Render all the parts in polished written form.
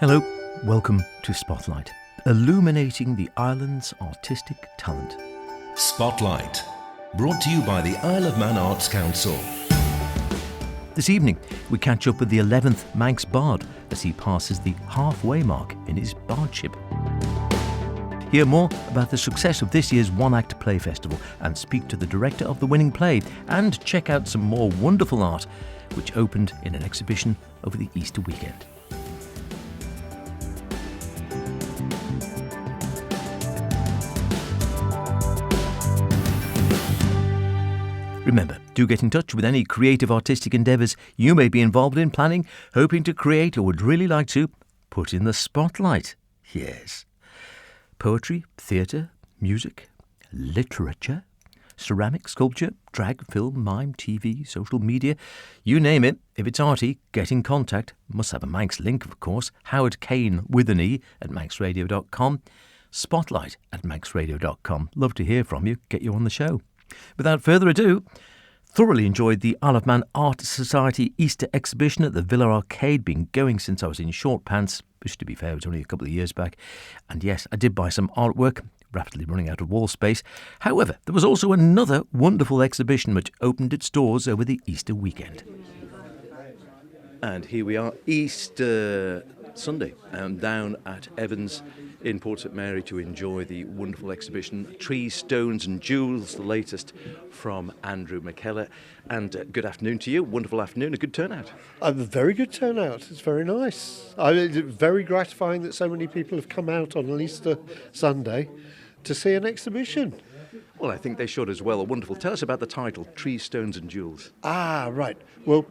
Hello, welcome to Spotlight, illuminating the island's artistic talent. Spotlight, brought to you by the Isle of Man Arts Council. This evening, we catch up with the 11th Manx Bard as he passes the halfway mark in his Bardship. Hear more about the success of this year's one-act play festival and speak to the director of the winning play and check out some more wonderful art which opened in an exhibition over the Easter weekend. Remember, do get in touch with any creative artistic endeavours you may be involved in planning, hoping to create, or would really like to put in the spotlight. Yes. Poetry, theatre, music, literature, ceramic, sculpture, drag, film, mime, TV, social media, you name it. If it's arty, get in contact. Must have a Manx link, of course. Howard Kane with an E at manxradio.com. Spotlight at manxradio.com. Love to hear from you. Get you on the show. Without further ado, thoroughly enjoyed the Isle of Man Art Society Easter exhibition at the Villa Arcade. Been going since I was in short pants, which to be fair was only a couple of years back. And yes, I did buy some artwork, rapidly running out of wall space. However, there was also another wonderful exhibition which opened its doors over the Easter weekend. And here we are, Easter Sunday, down at Evans in Port St Mary to enjoy the wonderful exhibition Trees, Stones and Jewels, the latest from Andrew Mackellar. And good afternoon to you, wonderful afternoon, a good turnout. A very good turnout, it's very nice. It's very gratifying that so many people have come out on an Easter Sunday to see an exhibition. Well, I think they should as well, wonderful. Tell us about the title, Trees, Stones and Jewels. Right. Well,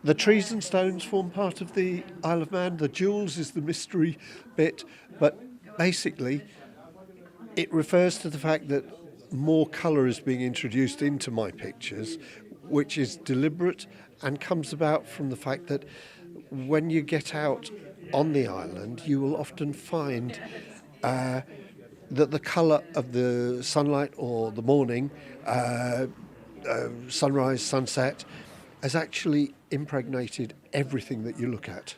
the trees and stones form part of the Isle of Man. The jewels is the mystery bit, but basically it refers to the fact that more colour is being introduced into my pictures, which is deliberate and comes about from the fact that when you get out on the island, you will often find that the colour of the sunlight or the morning, sunrise, sunset, has actually impregnated everything that you look at.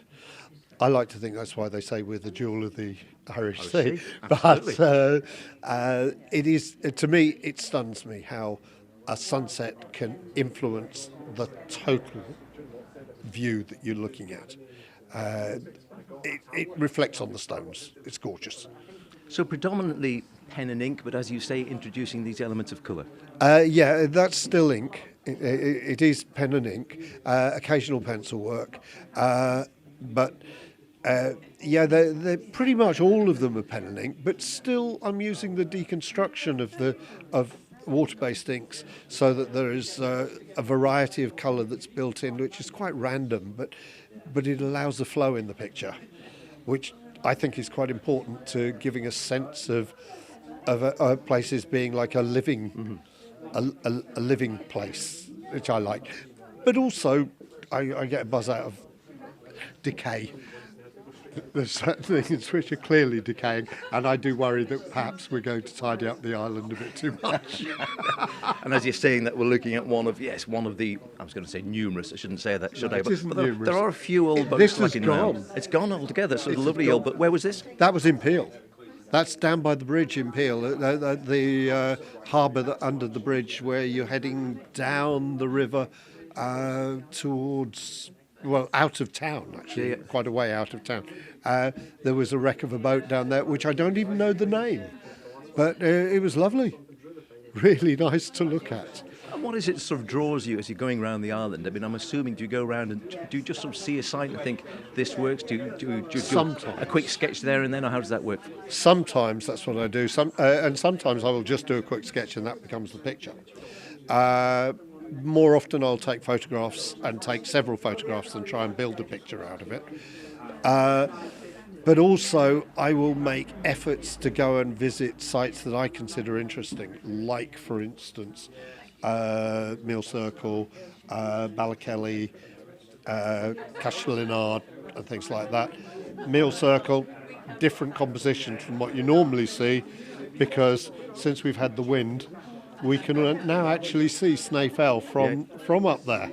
I like to think that's why they say we're the jewel of the Irish Sea. But it is, to me, it stuns me how a sunset can influence the total view that you're looking at. It reflects on the stones. It's gorgeous. So predominantly pen and ink, but as you say, introducing these elements of colour. Yeah, that's still ink. It is pen and ink, occasional pencil work, but they're pretty much all of them are pen and ink. But still, I'm using the deconstruction of water-based inks so that there is a variety of colour that's built in, which is quite random, but it allows a flow in the picture, which I think is quite important to giving a sense of places being like a living. Mm-hmm. A living place, which I like. But also, I get a buzz out of decay. There's certain things which are clearly decaying, and I do worry that perhaps we're going to tidy up the island a bit too much. And as you're saying that, we're looking at one of the, I was going to say numerous, I shouldn't say that, should I? It isn't but numerous. There are a few old boats. This like is gone. It's gone altogether, so It's lovely gone. old boat. Where was this? That was in Peel. That's down by the bridge in Peel, the harbour under the bridge where you're heading down the river towards, out of town, actually, quite a way out of town. There was a wreck of a boat down there, which I don't even know the name, but it was lovely, really nice to look at. And what is it sort of draws you as you're going around the island? I mean, I'm assuming, do you go around and do you just sort of see a site and think this works? Do you do a quick sketch there and then, or how does that work? Sometimes that's what I do. And sometimes I will just do a quick sketch and that becomes the picture. More often I'll take photographs and take several photographs and try and build a picture out of it. But also I will make efforts to go and visit sites that I consider interesting, like, for instance, Mill Circle, Ballykelly, Cashlinard and things like that. Mill Circle, different composition from what you normally see, because since we've had the wind, we can now actually see Snaefell from up there.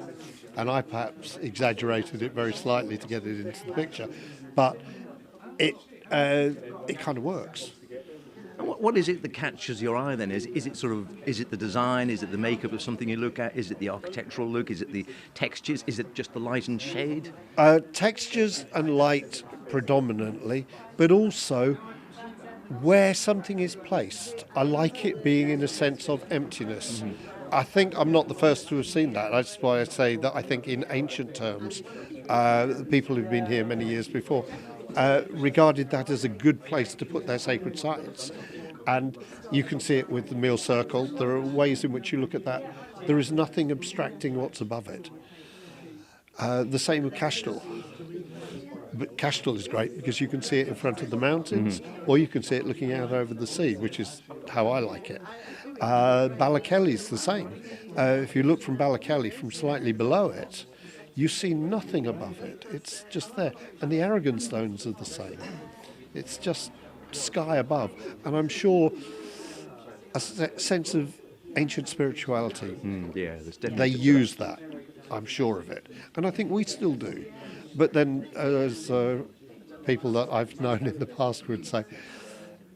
And I perhaps exaggerated it very slightly to get it into the picture. But it kind of works. And what is it that catches your eye then? Is it the design? Is it the makeup of something you look at? Is it the architectural look? Is it the textures? Is it just the light and shade? Textures and light predominantly, but also where something is placed. I like it being in a sense of emptiness. I think I'm not the first to have seen that. That's why I say that I think in ancient terms, the people who've been here many years before regarded that as a good place to put their sacred sites. And you can see it with the meal circle. There are ways in which you look at that. There is nothing abstracting what's above it. The same with Cashtel. But Cashtel is great because you can see it in front of the mountains, or you can see it looking out over the sea, which is how I like it. Ballakelly's the same. If you look from Ballakelly, from slightly below it, you see nothing above it. It's just there. And the Aragon stones are the same. It's just sky above. And I'm sure a sense of ancient spirituality. Yeah, there's definitely. They use that. I'm sure of it. And I think we still do. But then, as people that I've known in the past would say,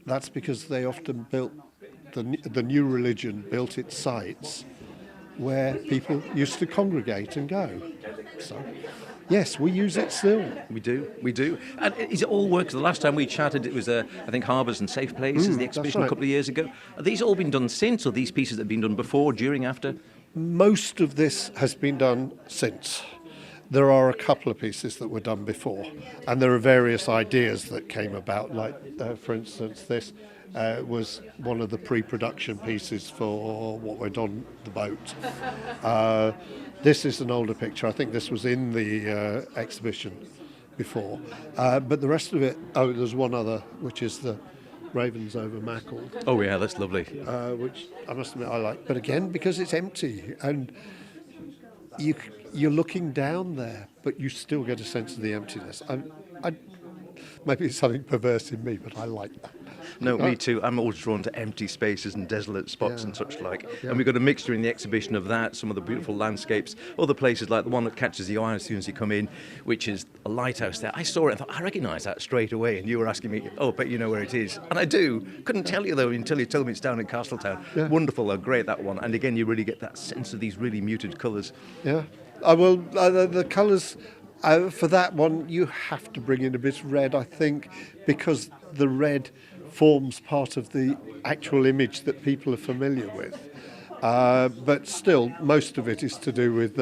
that's because they often built, the new religion built its sites where people used to congregate and go. So, yes, we use it still. We do. And is it all work? The last time we chatted, it was, I think, Harbours and Safe Places, the exhibition a couple of years ago. Are these all been done since, or these pieces that have been done before, during, after? Most of this has been done since. There are a couple of pieces that were done before, and there are various ideas that came about, like, for instance, this was one of the pre-production pieces for what went on the boat. This is an older picture. I think this was in the exhibition before. But the rest of it, there's one other, which is the Ravens over Mackellar. Oh, yeah, that's lovely. Which I must admit I like. But again, because it's empty, and you're looking down there, but you still get a sense of the emptiness. Maybe it's something perverse in me, but I like that. No, me too. I'm always drawn to empty spaces and desolate spots and such like. Yeah. And we've got a mixture in the exhibition of that, some of the beautiful landscapes, other places like the one that catches the eye as soon as you come in, which is a lighthouse there. I saw it and thought, I recognise that straight away. And you were asking me, but you know where it is. And I do. Couldn't tell you, though, until you told me it's down in Castletown. Yeah. Wonderful, great, that one. And again, you really get that sense of these really muted colours. Yeah. The colours... for that one, you have to bring in a bit of red, I think, because the red forms part of the actual image that people are familiar with. But still, most of it is to do with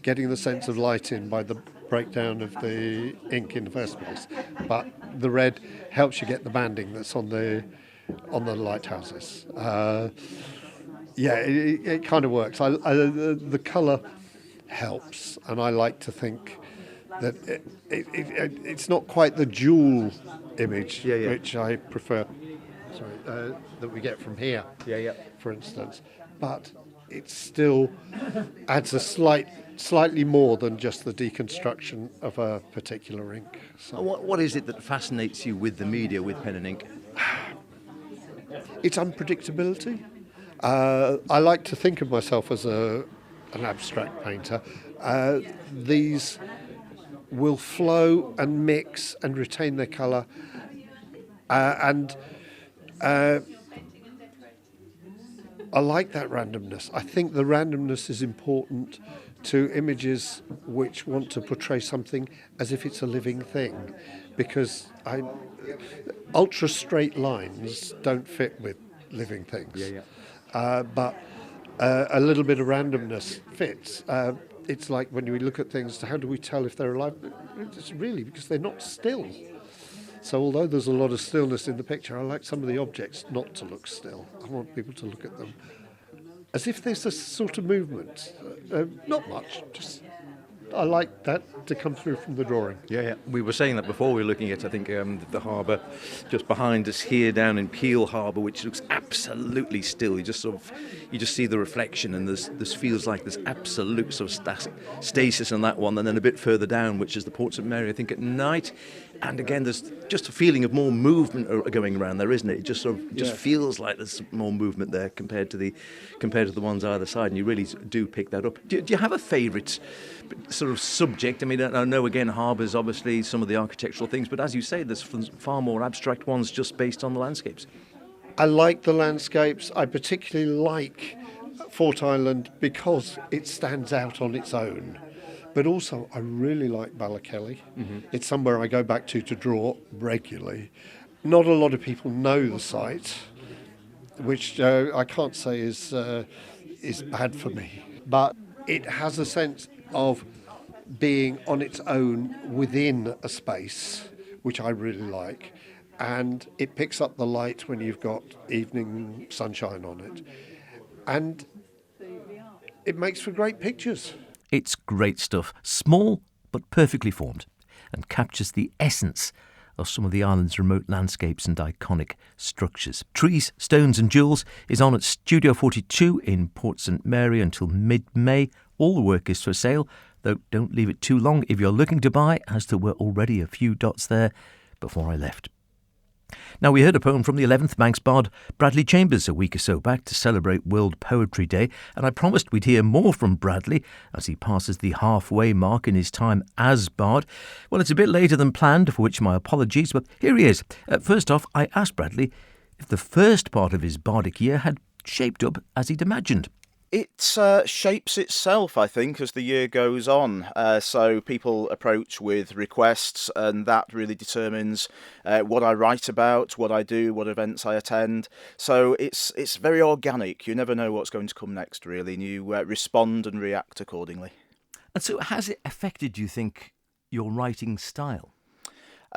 getting the sense of light in by the breakdown of the ink in the first place. But the red helps you get the banding that's on the lighthouses. It kind of works. The colour helps, and I like to think that it's not quite the jewel image, which I prefer. That we get from here, for instance, but it still adds a slightly more than just the deconstruction of a particular ink. So what is it that fascinates you with the media, with pen and ink? It's unpredictability. I like to think of myself as an abstract painter. These will flow and mix and retain their colour, and I like that randomness. I think the randomness is important to images which want to portray something as if it's a living thing, because ultra straight lines don't fit with living things. But a little bit of randomness fits. It's like when we look at things, how do we tell if they're alive? It's really because they're not still. So although there's a lot of stillness in the picture, I like some of the objects not to look still. I want people to look at them as if there's a sort of movement. Not much, just I like that to come through from the drawing. Yeah. We were saying that before. We were looking at, I think, the harbour just behind us here down in Peel Harbour, which looks absolutely still. You just see the reflection, and this feels like there's absolute sort of stasis on that one. And then a bit further down, which is the Port St Mary, I think, at night. And again, there's just a feeling of more movement going around there, isn't it? It just feels like there's more movement there compared to the ones either side, and you really do pick that up. Do you have a favourite sort of subject. I mean, I know again harbours obviously some of the architectural things, but as you say, there's far more abstract ones just based on the landscapes. I like the landscapes. I particularly like Fort Island because it stands out on its own. But also, I really like Ballakelly. Mm-hmm. It's somewhere I go back to draw regularly. Not a lot of people know the site, which I can't say is bad for me. But it has a sense of being on its own within a space, which I really like. And it picks up the light when you've got evening sunshine on it. And it makes for great pictures. It's great stuff, small but perfectly formed, and captures the essence of some of the island's remote landscapes and iconic structures. Trees, Stones and Jewels is on at Studio 42 in Port St Mary until mid-May. All the work is for sale, though don't leave it too long if you're looking to buy, as there were already a few dots there before I left. Now, we heard a poem from the 11th Manx Bard, Bradley Chambers, a week or so back to celebrate World Poetry Day, and I promised we'd hear more from Bradley as he passes the halfway mark in his time as Bard. Well, it's a bit later than planned, for which my apologies, but here he is. First off, I asked Bradley if the first part of his bardic year had shaped up as he'd imagined. It shapes itself, I think, as the year goes on. So people approach with requests, and that really determines what I write about, what I do, what events I attend. So it's very organic. You never know what's going to come next, really, and you respond and react accordingly. And so has it affected, do you think, your writing style?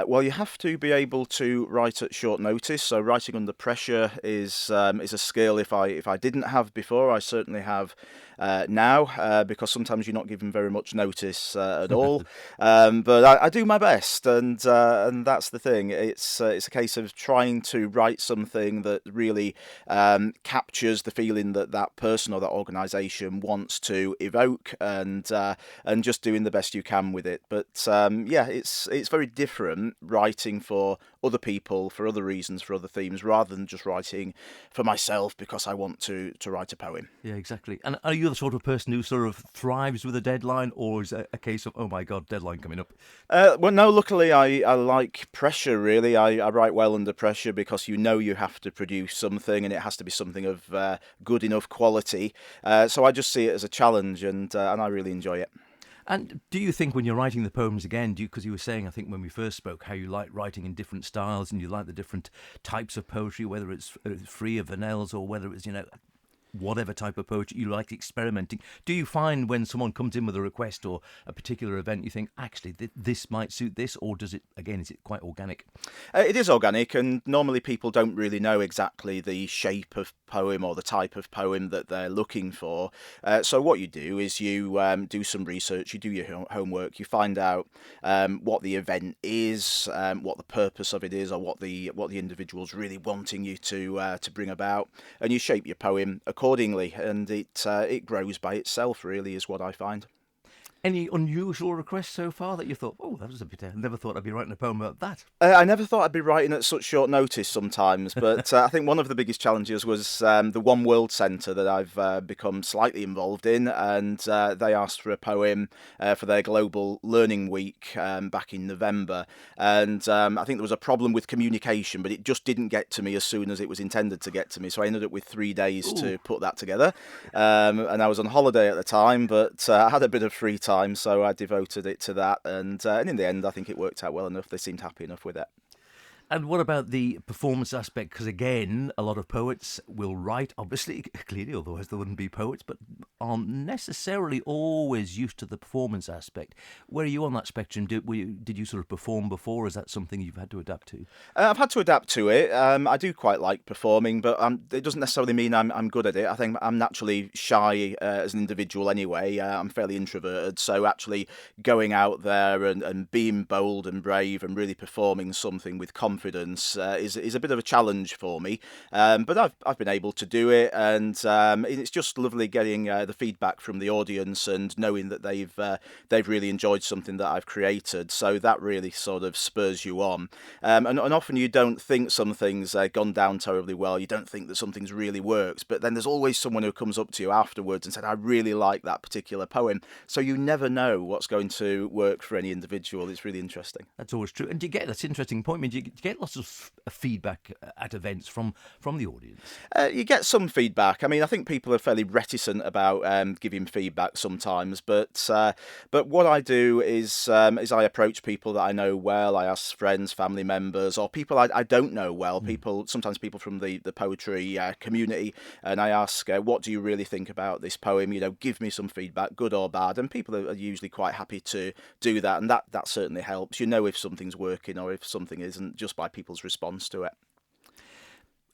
Well, you have to be able to write at short notice. So writing under pressure is a skill if I didn't have before. I certainly have now, because sometimes you're not given very much notice at all. But I do my best, and that's the thing. It's a case of trying to write something that really captures the feeling that person or that organisation wants to evoke, and just doing the best you can with it. But it's very different writing for other people, for other reasons, for other themes, rather than just writing for myself because I want to write a poem. Yeah, exactly. And are you the sort of person who sort of thrives with a deadline, or is it a case of, oh my God, deadline coming up? Well, no, luckily I like pressure, really. I write well under pressure because you have to produce something, and it has to be something of good enough quality. So I just see it as a challenge, and I really enjoy it. And do you think when you're writing the poems again, because you were saying, I think when we first spoke, how you like writing in different styles and you like the different types of poetry, whether it's free of vanilles or whether it's, whatever type of poetry, you like experimenting. Do you find when someone comes in with a request or a particular event, you think, actually, this might suit this, or is it quite organic? It is organic, and normally people don't really know exactly the shape of poem or the type of poem that they're looking for. So what you do is you do some research, you do your homework, you find out what the event is, what the purpose of it is, or what the individual's really wanting you to bring about, and you shape your poem accordingly, and it grows by itself, really, is what I find. Any unusual requests so far that you thought, oh, that was a bit... I never thought I'd be writing a poem about that? I never thought I'd be writing at such short notice sometimes, but I think one of the biggest challenges was the One World Centre that I've become slightly involved in, and they asked for a poem for their Global Learning Week back in November, and I think there was a problem with communication, but it just didn't get to me as soon as it was intended to get to me, so I ended up with 3 days to put that together, and I was on holiday at the time, but I had a bit of free time, so I devoted it to that, and in the end I think it worked out well enough. They seemed happy enough with it. And what about the performance aspect? Because again, a lot of poets will write, obviously, clearly, otherwise there wouldn't be poets, but aren't necessarily always used to the performance aspect. Where are you on that spectrum? Did you sort of perform before? Is that something you've had to adapt to? I've had to adapt to it. I do quite like performing, but it doesn't necessarily mean I'm good at it. I think I'm naturally shy as an individual anyway. I'm fairly introverted, so actually going out there and being bold and brave and really performing something with confidence confidence is a bit of a challenge for me, but I've been able to do it, and it's just lovely getting the feedback from the audience and knowing that they've really enjoyed something that I've created. So that really sort of spurs you on, and often you don't think something's gone down terribly well. You don't think that something's really worked, but then there's always someone who comes up to you afterwards and said, "I really like that particular poem." So you never know what's going to work for any individual. It's really interesting. That's always true. And do you get, that's an interesting point, I mean, do you get lots of feedback at events from the audience? You get some feedback. I mean, I think people are fairly reticent about giving feedback sometimes, but what I do is I approach people that I know well. I ask friends, family members, or people I don't know well. Sometimes people from the poetry community, and I ask, what do you really think about this poem? Give me some feedback, good or bad. And people are usually quite happy to do that, and that certainly helps. If something's working or if something isn't, just by people's response to it.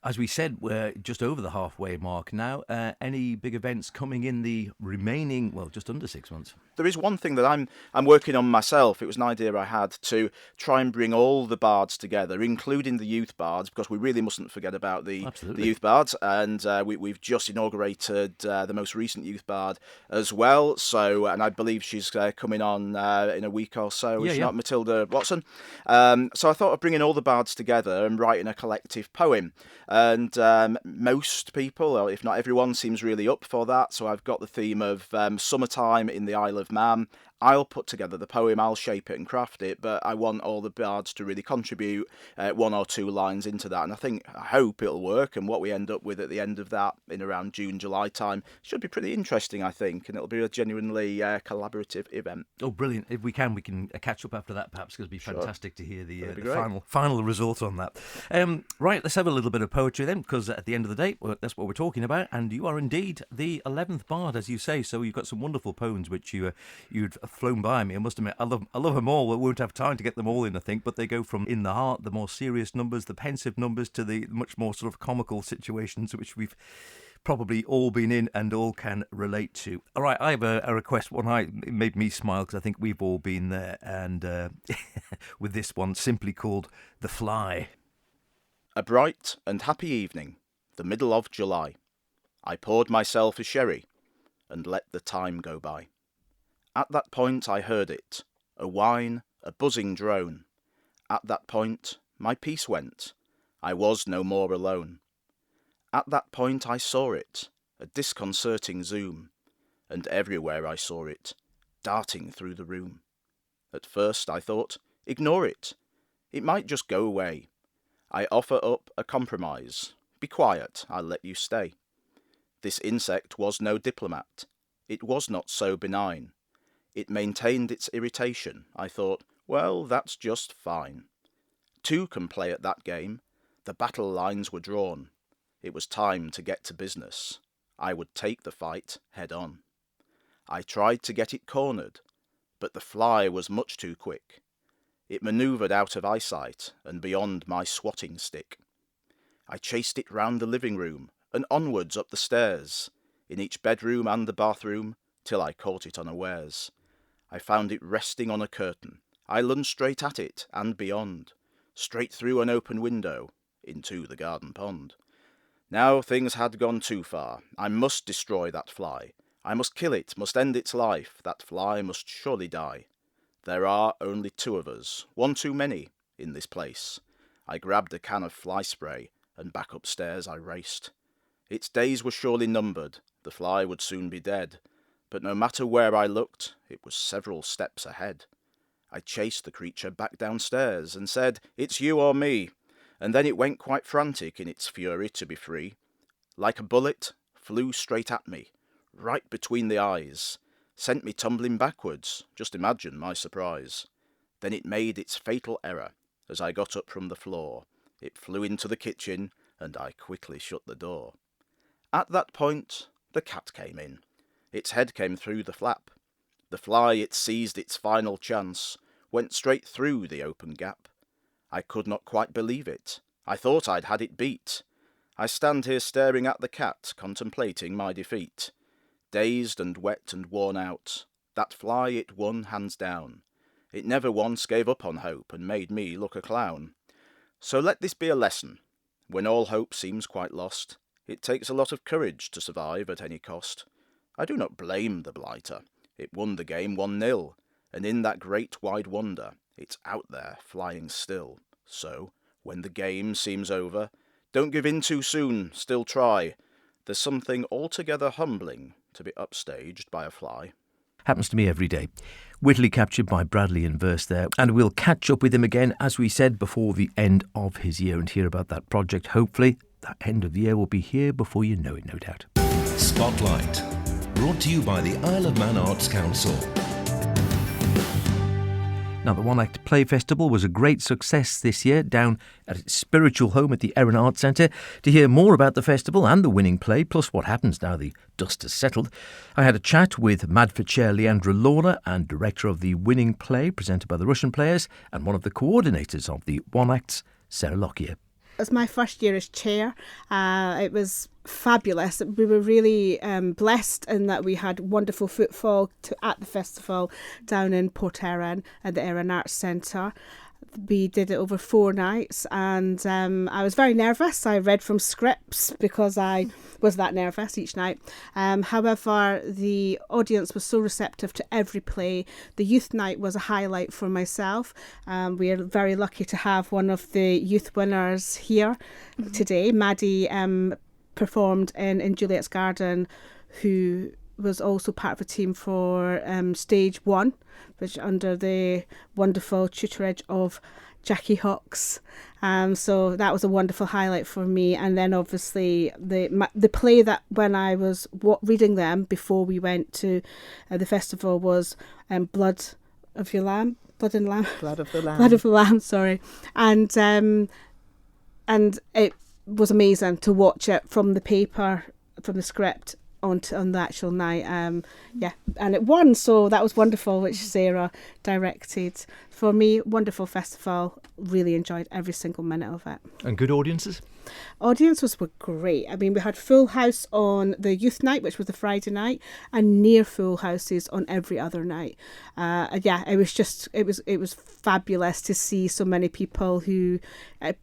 As we said, we're just over the halfway mark now. Any big events coming in the remaining, just under 6 months? There is one thing that I'm working on myself. It was an idea I had to try and bring all the bards together, including the youth bards, because we really mustn't forget about the youth bards. And we've just inaugurated the most recent youth bard as well. So, and I believe she's coming on in a week or so. Is she not, Matilda Watson? So I thought of bringing all the bards together and writing a collective poem. And most people, or if not everyone, seems really up for that. So I've got the theme of summertime in the Isle of Man. I'll put together the poem, I'll shape it and craft it, but I want all the bards to really contribute one or two lines into that. And I hope it'll work. And what we end up with at the end of that, in around June, July time, should be pretty interesting, I think. And it'll be a genuinely collaborative event. Oh, brilliant. If we can catch up after that, perhaps, because it'd be fantastic to hear the final result on that. Right, let's have a little bit of poetry then, because at the end of the day, that's what we're talking about. And you are indeed the 11th bard, as you say. So you've got some wonderful poems which you'd flown by me. I must admit, I love them all. We won't have time to get them all in, I think, but they go from in the heart, the more serious numbers, the pensive numbers, to the much more sort of comical situations which we've probably all been in and all can relate to. All right, I have a request. It made me smile because I think we've all been there, and with this one, simply called The Fly. A bright and happy evening, the middle of July. I poured myself a sherry and let the time go by. At that point I heard it, a whine, a buzzing drone. At that point my peace went, I was no more alone. At that point I saw it, a disconcerting zoom, and everywhere I saw it, darting through the room. At first I thought, ignore it, it might just go away. I offer up a compromise, be quiet, I'll let you stay. This insect was no diplomat, it was not so benign. It maintained its irritation. I thought, well, that's just fine. Two can play at that game. The battle lines were drawn. It was time to get to business. I would take the fight head on. I tried to get it cornered, but the fly was much too quick. It manoeuvred out of eyesight and beyond my swatting stick. I chased it round the living room and onwards up the stairs, in each bedroom and the bathroom, till I caught it unawares. I found it resting on a curtain. I lunged straight at it and beyond, straight through an open window into the garden pond. Now things had gone too far. I must destroy that fly. I must kill it, must end its life. That fly must surely die. There are only two of us, one too many, in this place. I grabbed a can of fly spray and back upstairs I raced. Its days were surely numbered. The fly would soon be dead. But no matter where I looked, it was several steps ahead. I chased the creature back downstairs and said, it's you or me. And then it went quite frantic in its fury to be free. Like a bullet, flew straight at me, right between the eyes, sent me tumbling backwards. Just imagine my surprise. Then it made its fatal error. As I got up from the floor, it flew into the kitchen, and I quickly shut the door. At that point, the cat came in. Its head came through the flap. The fly, it seized its final chance, went straight through the open gap. I could not quite believe it. I thought I'd had it beat. I stand here staring at the cat, contemplating my defeat. Dazed and wet and worn out, that fly it won hands down. It never once gave up on hope and made me look a clown. So let this be a lesson. When all hope seems quite lost, it takes a lot of courage to survive at any cost. I do not blame the blighter. It won the game 1-0, and in that great wide wonder, it's out there flying still. So, when the game seems over, don't give in too soon, still try. There's something altogether humbling to be upstaged by a fly. Happens to me every day. Wittily captured by Bradley in verse there, and we'll catch up with him again, as we said, before the end of his year and hear about that project. Hopefully, that end of the year will be here before you know it, no doubt. Spotlight, brought to you by the Isle of Man Arts Council. Now, the One Act Play Festival was a great success this year down at its spiritual home at the Erin Arts Centre. To hear more about the festival and the winning play, plus what happens now the dust has settled, I had a chat with Madford Chair Leandra Lorna and director of the winning play presented by the Russian players and one of the coordinators of the One Acts, Sarah Lockyer. It was my first year as chair. It was fabulous. We were really blessed in that we had wonderful footfall at the festival down in Port Erin at the Erin Arts Centre. We did it over 4 nights, and I was very nervous. I read from scripts because I was that nervous each night. However, the audience was so receptive to every play. The youth night was a highlight for myself. We are very lucky to have one of the youth winners here today. Maddie performed in Juliet's Garden, who was also part of a team for stage 1, which under the wonderful tutorage of Jackie Hawkes. So that was a wonderful highlight for me. And then obviously the play that when I was reading them before we went to the festival was Blood of the Lamb, sorry. And it was amazing to watch it from the paper, from the script on the actual night. And it won, so that was wonderful, which Sarah directed. For me, wonderful festival. Really enjoyed every single minute of it. And good audiences? Audiences were great. I mean, we had full house on the youth night, which was the Friday night, and near full houses on every other night. It was fabulous to see so many people who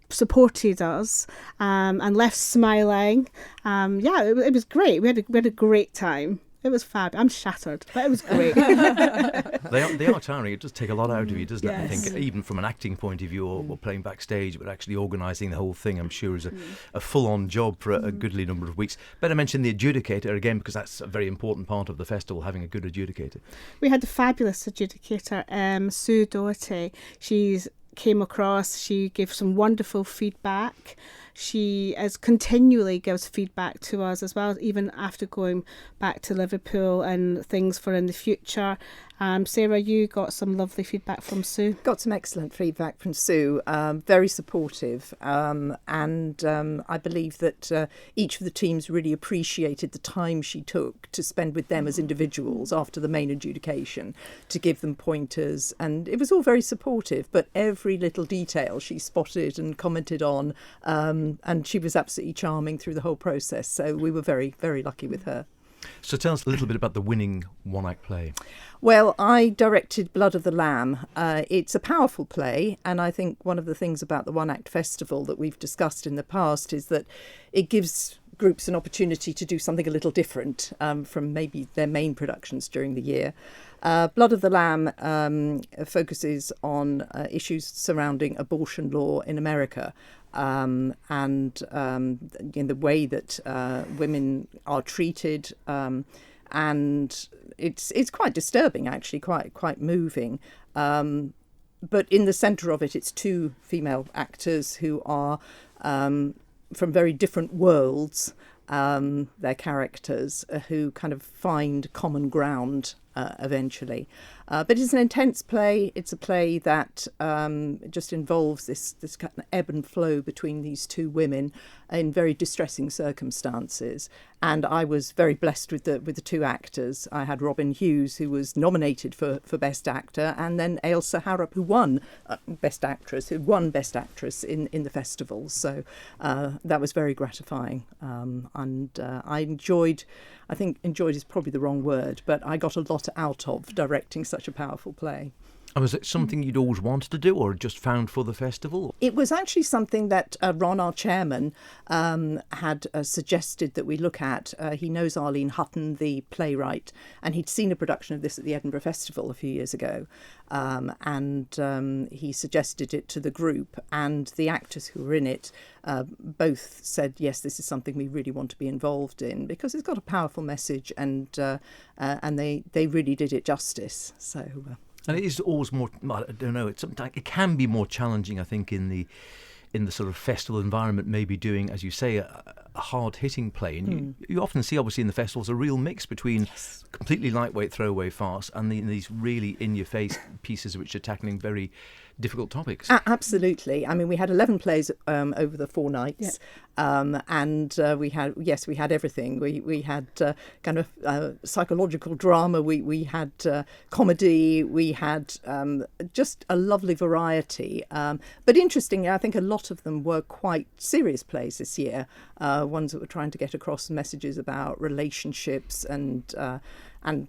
supported us and left smiling. It was great. We had a great time. It was fab. I'm shattered, but it was great. They are tiring. It does take a lot out of you, doesn't it? I Yes. think even from an acting point of view or playing backstage, but actually organising the whole thing, I'm sure, is a full-on job for a goodly number of weeks. Better mention the adjudicator again, because that's a very important part of the festival, having a good adjudicator. We had a fabulous adjudicator, Sue Doherty. She's came across, she gave some wonderful feedback. She continually gives feedback to us as well, even after going back to Liverpool and things for in the future. Sarah, you got some lovely feedback from Sue. Got some excellent feedback from Sue, very supportive, and I believe that each of the teams really appreciated the time she took to spend with them as individuals after the main adjudication, to give them pointers, and it was all very supportive, but every little detail she spotted and commented on, and she was absolutely charming through the whole process, so we were very, very lucky with her. So tell us a little bit about the winning one-act play. Well, I directed Blood of the Lamb. It's a powerful play, and I think one of the things about the One Act Festival that we've discussed in the past is that it gives groups an opportunity to do something a little different from maybe their main productions during the year. Blood of the Lamb focuses on issues surrounding abortion law in America. And in the way that women are treated, and it's quite disturbing, actually, quite moving. But in the centre of it, it's 2 female actors who are from very different worlds. Their characters who kind of find common ground eventually. But it's an intense play. It's a play that just involves this kind of ebb and flow between these 2 women in very distressing circumstances. And I was very blessed with the 2 actors. I had Robin Hughes, who was nominated for Best Actor, and then Ailsa Harrop, who won Best Actress in the festival. So that was very gratifying. And I enjoyed is probably the wrong word, but I got a lot out of directing such a powerful play. And was it something you'd always wanted to do or just found for the festival? It was actually something that Ron, our chairman, had suggested that we look at. He knows Arlene Hutton, the playwright, and he'd seen a production of this at the Edinburgh Festival a few years ago. And he suggested it to the group, and the actors who were in it both said, yes, this is something we really want to be involved in, because it's got a powerful message, and they really did it justice. So... And it is always more, I don't know, it can be more challenging, I think, in the sort of festival environment, maybe doing, as you say, a hard-hitting play. And you often see, obviously, in the festivals, a real mix between completely lightweight throwaway farce and these really in-your-face pieces which are tackling very difficult topics. Absolutely. I mean, we had 11 plays over the 4 nights, and we had everything. We had kind of psychological drama. We had comedy. We had just a lovely variety. But interestingly, I think a lot of them were quite serious plays this year. Ones that were trying to get across messages about relationships and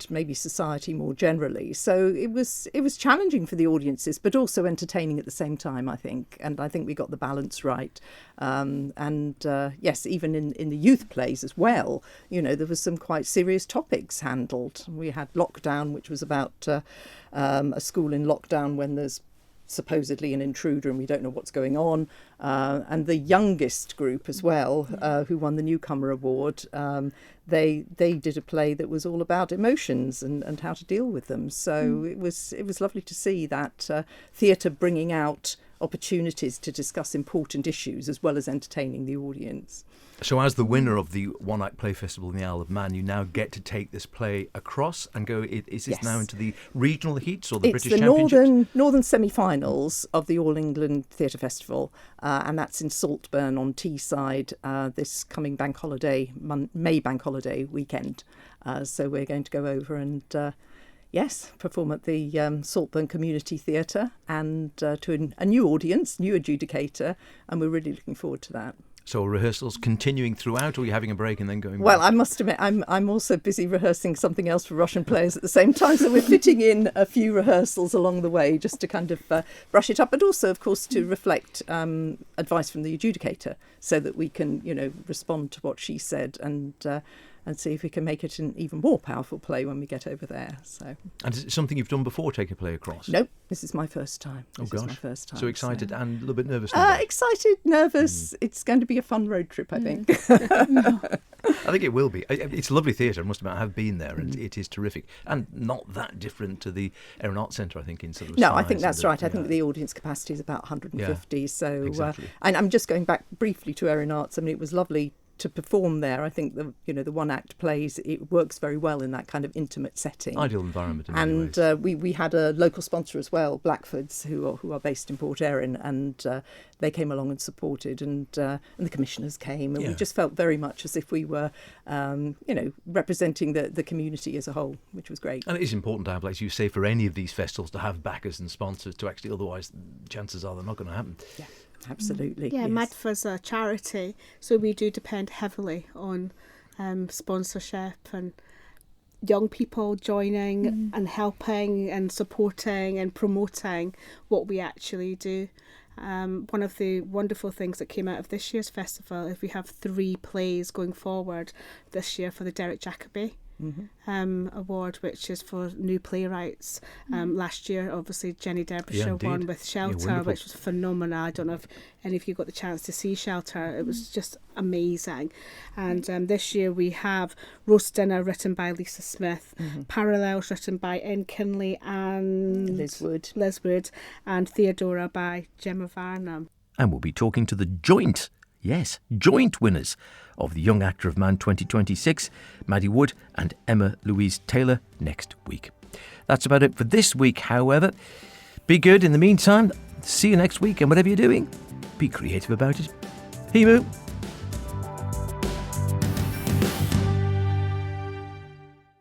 maybe society more generally. So it was challenging for the audiences, but also entertaining at the same time, I think. And I think we got the balance right. Yes, even in the youth plays as well, there was some quite serious topics handled. We had Lockdown, which was about a school in lockdown when there's supposedly an intruder and we don't know what's going on, and the youngest group as well, who won the Newcomer Award, they did a play that was all about emotions and how to deal with them. So it was lovely to see that theatre bringing out opportunities to discuss important issues as well as entertaining the audience. So as the winner of the One Act Play Festival in the Isle of Man, you now get to take this play across and go, is this now into the regional heats or the British Championships? It's the northern semi-finals of the All England Theatre Festival, and that's in Saltburn on Teesside this coming bank holiday, May bank holiday weekend. So we're going to go over and... perform at the Saltburn Community Theatre and to a new audience, new adjudicator, and we're really looking forward to that. So rehearsals continuing throughout, or are you having a break and then going Well, back? I must admit, I'm also busy rehearsing something else for Russian players at the same time, so we're fitting in a few rehearsals along the way just to kind of brush it up, but also, of course, to reflect advice from the adjudicator so that we can, respond to what she said and see if we can make it an even more powerful play when we get over there. So. And is it something you've done before, take a play across? Nope, this is my first time. This is my first time. So excited and a little bit nervous? Excited, nervous. It's going to be a fun road trip, I think. I think it will be. It's lovely theatre, I must admit. I have been there and it is terrific. And not that different to the Erin Arts Centre, I think, in sort of No, size. I think that's right. I think the audience capacity is about 150. Yeah, so, exactly. And I'm just going back briefly to Erin Arts. I mean, it was lovely to perform there. I think the one act plays, it works very well in that kind of intimate setting. Ideal environment. And we had a local sponsor as well, Blackford's, who are based in Port Erin, and they came along and supported, and the commissioners came, and we just felt very much as if we were representing the community as a whole, which was great. And it is important to have, like you say, for any of these festivals to have backers and sponsors to actually, otherwise chances are they're not going to happen. Yeah. Absolutely. Yeah, yes. MADFA's a charity, so we do depend heavily on sponsorship and young people joining and helping and supporting and promoting what we actually do. One of the wonderful things that came out of this year's festival is we have 3 plays going forward this year for the Derek Jacobi award, which is for new playwrights. Last year, obviously, Jenny Derbyshire won with Shelter, which was phenomenal. I don't know if any of you got the chance to see Shelter. It was just amazing. And this year we have Roast Dinner, written by Lisa Smith, Parallels, written by N. Kinley and Liz Wood, and Theodora by Gemma Varnum. And we'll be talking to the joint winners of the Young Actor of Man 2026, Maddie Wood and Emma Louise Taylor, next week. That's about it for this week, however. Be good in the meantime. See you next week, and whatever you're doing, be creative about it. Himu.